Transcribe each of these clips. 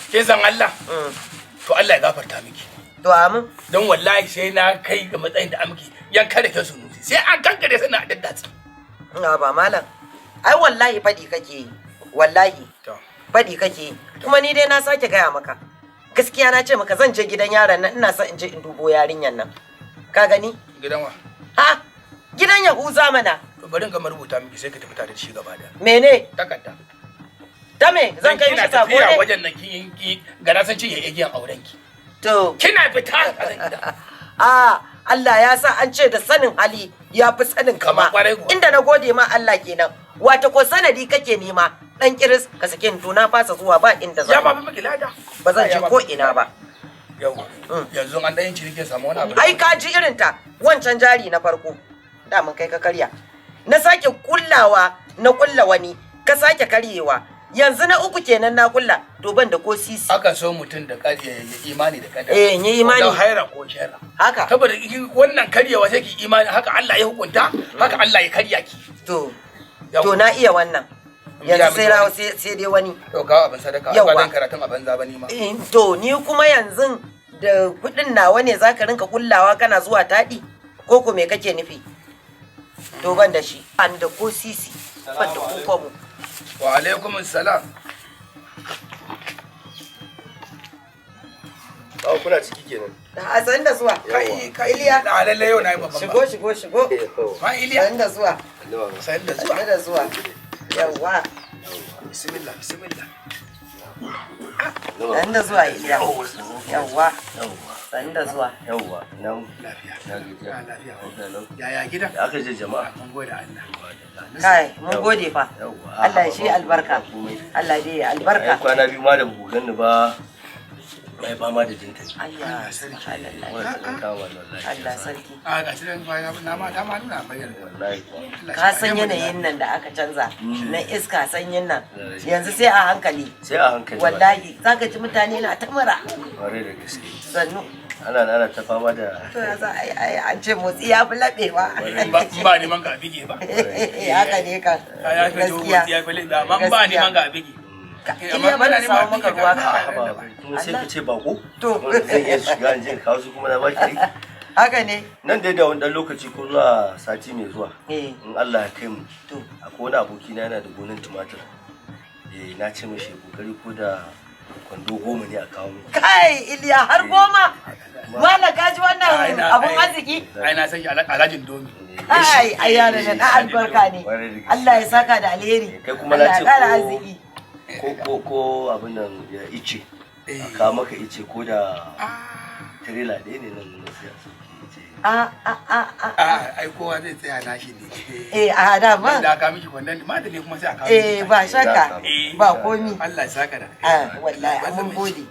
Ke san Allah? To Allah ya gafarta miki. To amin. Don wallahi sai na kai ga matsayin da amki yanka da ke sunusi. Sai an kankare sai na daddatsa. Ba malam. Ai wallahi faɗi kake yi. Wallahi. Faɗi kake yi. Kuma ni dai na sake gaya maka. Gaskiya na ce maka zan je gidan yaron nan ina son in je in dubo yarinyan nan. Ka gani? Gidan wa? Ha? Gidan Yahuza mana. To bari in ga marubuta miki sai ka tafi tare da shi gaba da. Mene? Takarda. Ta me? Zan kai mishi sako ne? Kina tafiya wajen nan ki gara san ci ya igiyan auren ki. To. Kina fita a gida. Allah ya sa an ce da sanin hali ya fi sanin kama. Inda na gode ma Allah kenan. Wata ko sanadi kake nema dan kiris ka sake to na fasa zuwa ba inda zan. Ya ba miki lada. Ba zan je ko ina ba. Yau. Yanzu an dan ciniki samu wani abu. Ai ka ji irin ta wancan jari na farko. Da mun kai ka karya. Na sake kullawa na kulla wani ka sake karyewa. Yanzu na uku kenan na kulla to ban da ko sisi. Aka so mutum da ya imani da kadara. Yi imani. Da haira ko shara. Haka. Saboda wannan karyewa sai ki imani haka Allah ya hukunta, haka Allah ya karya ki. To na iya wannan. Yanzu sai rawo sai dai wani. To kawo abin sadaka ba dan karatun a banza ba ni ma. To ni kuma yanzu da kudin nawa ne zaka rinka kullawa kana zuwa tadi ko ko me kake nufi? To ban da shi. An da ko sisi. Ban da ko mu. Wa alaikumus salam. Kuna ciki kenan. A san da zuwa. Kai Iliya. Da lalle yau na yi babban. Shigo. Ma Iliya. San da zuwa. San da zuwa. San da zuwa. Yawwa. Bismillah. San da zuwa Iliya. Yawwa. San da zuwa. Yawwa. Nan Lafiya. na gajiya. Lafiya. Yaya gida? Da aka je jama'a. Mun gode Allah. Kai, mun gode fa. Allah ya shi albarka. Allah dai ya albarka. Ai kwana biyu ma da buku ganni ba. Ai ba ma da jinta. Allah sarki. Allah sarki. Ga shi nan na ma ta ma nuna bayyana. Wallahi. Ka san yanayin nan da aka canza na iska sanyin nan. Yanzu sai a hankali. Sai a hankali. Wallahi, zaka ji mutane na ta mura. Kware da gaske. Sannu. Ana ta fama da. To ya za an ce motsi ya fi laɓewa. Ba neman ka bige ba. Haka ne ka. Gaskiya. Ya fi laɓewa amma ba neman ka bige. Iliya bana samu maka ruwa ka. Kuma sai ka ce bako? To. Zan iya shiga in je kawo su kuma na baki aiki. Haka ne. Nan dai da wani ɗan lokaci ko zuwa sati mai zuwa. In Allah ya kai mu. To. Akwai wani abokina yana da gonan tumatir. Na ce mishi kokari ko da kwando 10 ne a kawo mu. Kai Iliya har 10. Wala ka ji wannan abun arziki? Ai na san alhajin domi. Ai yana da ɗan albarka ne. Allah ya saka da alheri. Kai kuma na ce arziki. ko abin nan ya ice. Ka maka ice ko da trailer ɗaya ne nan na siya. Ai kowa zai tsaya nashi ne. A da ba. Da ka miki wannan ma da ne kuma sai a kawo. Ba shakka. Ba komi. Allah ya saka da. Wallahi mun gode.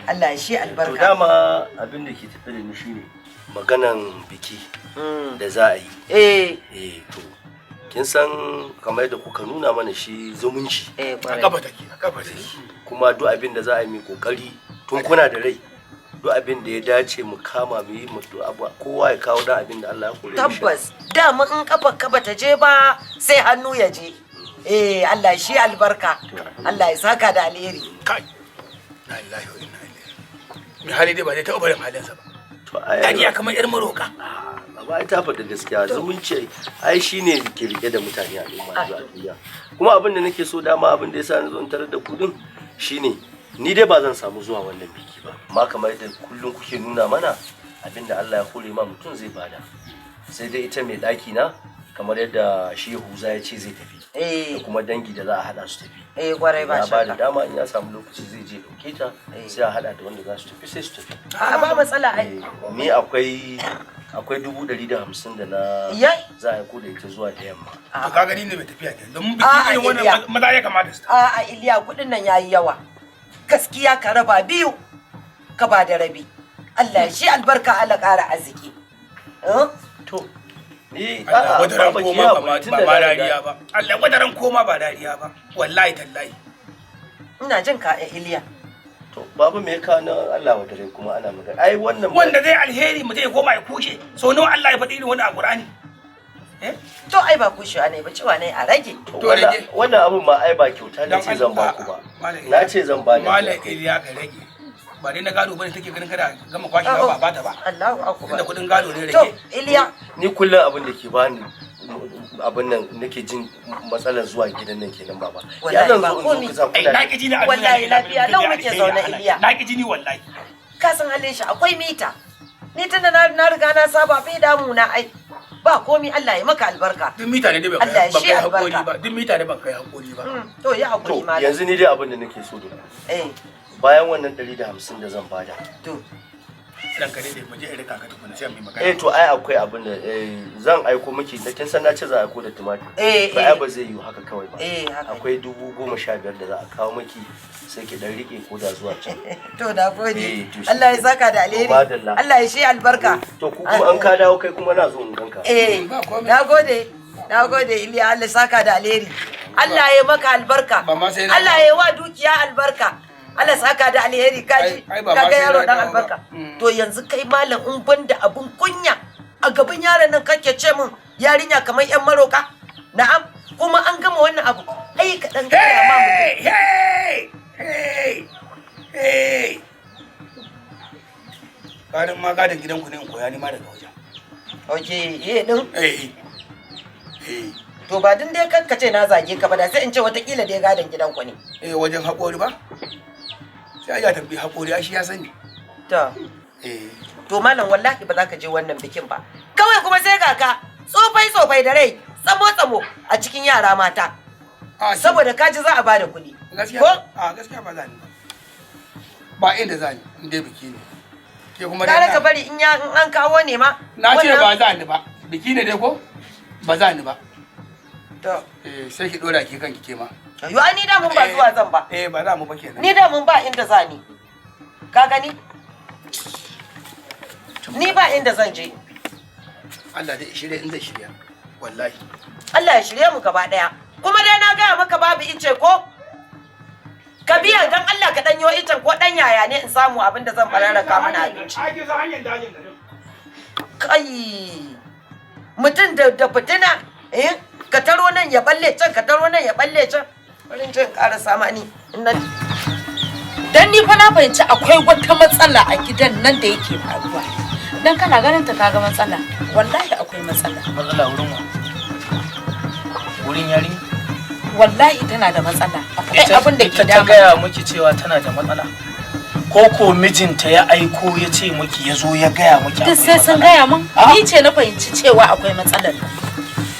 Allah ya shi albarka. To dama abin da ke tafi da ni shine maganan biki da za a yi. To kin san kamar yadda kuka nuna mana shi zumunci. A kafa take. Kuma duk abin da za a yi mai kokari tun kuna da rai. Duk abin da ya dace mu kama mu yi mutu abu kowa ya kawo da abin da Allah ya kore shi. Tabbas dama in kafa bata je ba sai hannu ya je. Allah ya shi albarka. Allah ya saka da alheri. Kai. La ilaha illallah. Mai hali dai ba zai taɓa barin halinsa ba. To ai Dariya kamar yar maroka. Ba ta faɗa gaskiya zumunci ai shine ke rike da mutane a duniya. Kuma abin da nake so dama abin da yasa na zo in tarar da kudin shine ni dai ba zan samu zuwa wannan biki ba. Amma kamar yadda kullum kuke nuna mana abin da Allah ya hore ma mutum zai bada. Sai dai ita mai daki na kamar yadda shi Yahuza ya ce zai tafi. Da kuma dangi da za a hada su tafi. Kwarai ba shakka. Ya ba da dama in ya samu lokaci zai je dauke ta sai a hada da wanda za su tafi sai su tafi. Ba matsala ai. Ni akwai 150 da na za a ko da ita zuwa da yamma. To ka gani ne mai tafiya kenan. Don biki irin wannan maza ya kamata su. Iliya kudin nan yayi yawa. Gaskiya ka raba biyu ka ba da rabi. Allah ya shi albarka Allah ƙara arziki. To Allah wadaran koma ba dariya ba. Allah wadaran koma ba dariya ba. Wallahi tallahi. Ina jin ka Iliya. To babu me ka na Allah wadare kuma ana magana. Ai wannan wanda zai alheri mu zai koma ya kushe. So nawa Allah ya faɗi irin wannan a Qur'ani. To ai ba kushewa ne ba cewa ne a rage. Wannan abun ma ai ba kyauta ne ce zan ba ku ba. Na ce zan ba da. Malam Iliya ka rage. Ba dai na gado bane take ganin kada gama kwashi ba ba ta ba. Allahu akbar. Inda kudin gado ne rage. To Iliya ni kullum abin da ke bani abin nan nake jin matsalar zuwa gidan nan kenan baba. Ya zan zo in zo ai na ki jini a wallahi lafiya lau muke zaune Iliya. Na ki jini wallahi. Ka san halin shi akwai mita. Ni tunda na riga na saba bai damu na ai. Ba komi Allah ya maka albarka. Duk mita ne bai kai hakuri ba. Duk mita ne ban kai hakuri ba. To ya hakuri malam. Yanzu ni dai abin da nake so da. Bayan wannan 150 da zan bada. To dan kare dai mu je irin kaka tukuna sai mu magana. To ai akwai abin da zan aiko miki da kin san na ce za a aiko da tumatir. Ba ai ba zai yi haka kawai ba. Akwai 15,000 da za a kawo miki sai ki dan rike ko da zuwa can. To da gode. Allah ya saka da alheri. Allah ya shi albarka. To ku kuma an ka dawo kai kuma na zo in ganka. Na gode. Na gode Iliya Allah saka da alheri. Allah ya maka albarka. Allah ya wa dukiya albarka. Allah saka da alheri kaji. Kaga yaro dan albarka. To yanzu kai malam in banda abun kunya a gaban yaron nan kake ce min yarinya kamar yan maroka. Na'am kuma an gama wannan abu. Ai ka dan gaya ma mutum. Gadon ma gadon gidanku ne in koya ni ma daga wajen. Din? To ba din dai kanka ce na zage ka ba da sai in ce watakila dai gadon gidanku ne. Wajen haƙori ba? Sai ya tambayi haƙori shi ya sani. To malam wallahi ba za ka je wannan bikin ba. Kawai kuma sai ga ka tsofai da rai tsamo a cikin yara mata. Saboda kaji za a bada kuɗi. Gaskiya ba za ni ba. Ba inda za ni, in dai biki ne. Ke kuma da ka bari in an kawo ne ma. Na ce ba za ni ba. Biki ne dai ko? Ba za ni ba. To. Sai ki dora ki kanki ke ma. Yo ni da mun ba zuwa zan ba. Ba za mu ba kenan. Ni da mun ba inda za ni. Ka gani? Ni ba inda zan je. Allah dai shirye in zai shirya. Wallahi. Allah ya shirye mu gaba daya. Kuma dai na gaya maka babu ice ko? Ka biya dan Allah ka danyo icen ko dan yaya ne in samu abin da zan fararraka mana abinci. Kai. Mutum da fitina ka taro nan ya balle can ka taro nan ya balle can. Barin jin ƙara samani. Dan ni fa na fahimci akwai wata matsala a gidan nan da yake faruwa. Dan kana ganin ta kaga matsala. Wallahi akwai matsala. Matsala wurin wa? Wurin yari? Wallahi tana da matsala. Akwai abin da ke ta gaya miki cewa tana da matsala. Ko mijinta ya aiko ya ce miki ya zo ya gaya miki akwai matsala. Duk sai sun gaya min. Ni ce na fahimci cewa akwai matsalar.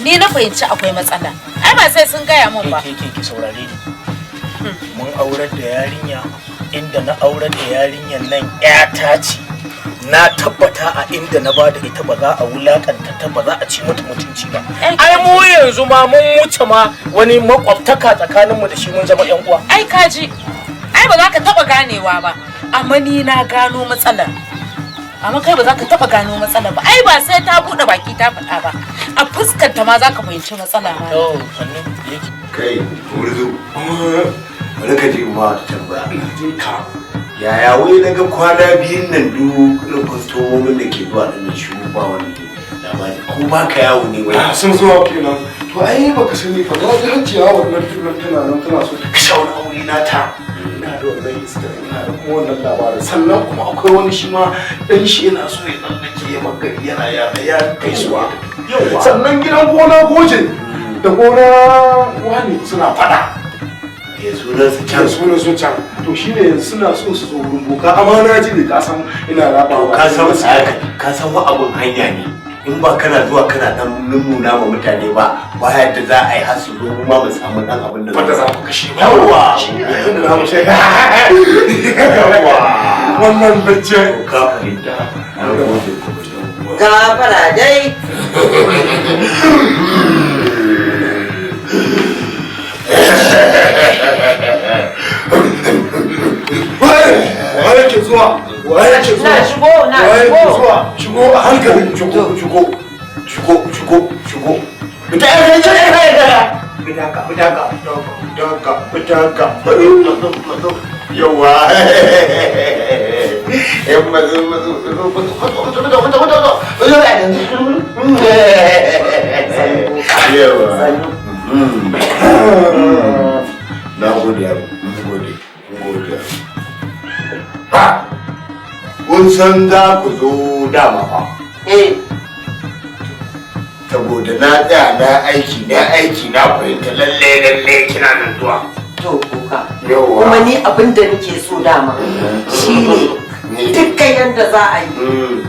Ni na fahimci akwai matsala. Ai ba sai sun gaya min ba. Ke saurare ni. Mun aurar da yarinya inda na aurar da yarinyan nan ƴata ce. Na tabbata a inda na bada ita ba za a wulakanta ta ba za a ci mata mutunci ba. Ai mu yanzu ma mun wuce ma wani makwabtaka tsakaninmu da shi mun zama ƴan uwa. Ai kaji. Ai ba za ka taba ganewa ba. Amma ni na gano matsalar. Amma kai ba za ka taba gano matsalar ba. Ai ba sai ta bude baki ta faɗa ba. A fuskar ta ma za ka fahimci matsala ma. To, sannu yake. Kai, Murzu. Bari ka je ma ta tambaya. Ka. Yaya wai na ga kwana biyun nan duk irin kwastomomin da ke zuwa da shi ba wani labari. Ko ba ka yawo ne wai. Sun zuwa kenan. To ai baka sani fa na ji hajiya wannan tunan tana nan tana so ta kashe wani aure nata. Ina da wannan iska ina da kuma wannan labarin. Sannan kuma akwai wani shi ma dan shi yana so ya tsallake ya magari yana ya kai suwa. Sannan gidan gona gojin da gona wani suna fada. Ya sunan su can. Sunan su can. To shine yanzu suna so su zo wurin boka amma na ji ne ka san ina rabawa. Ka san wa abun hanya ne. In ba kana zuwa kana dan nuna ma mutane ba ba yadda za a yi har su zo ma mu samu dan abin da za mu kashe ba. Yawwa. Za mu ce yawwa. Wannan bacci ka fahimta. Gafara dai. Waye ke zuwa? Waye ke zuwa? Shigo a hankali. Shigo. Fita yawa. Yan mazu. Na gode yaro, gode. Ha! Kun san za ku zo dama fa? Saboda na tsaya na aiki na fahimta lalle kina nan zuwa. To kuka. Yawwa. Kuma ni abin da nake so dama shine dukkan yanda za a yi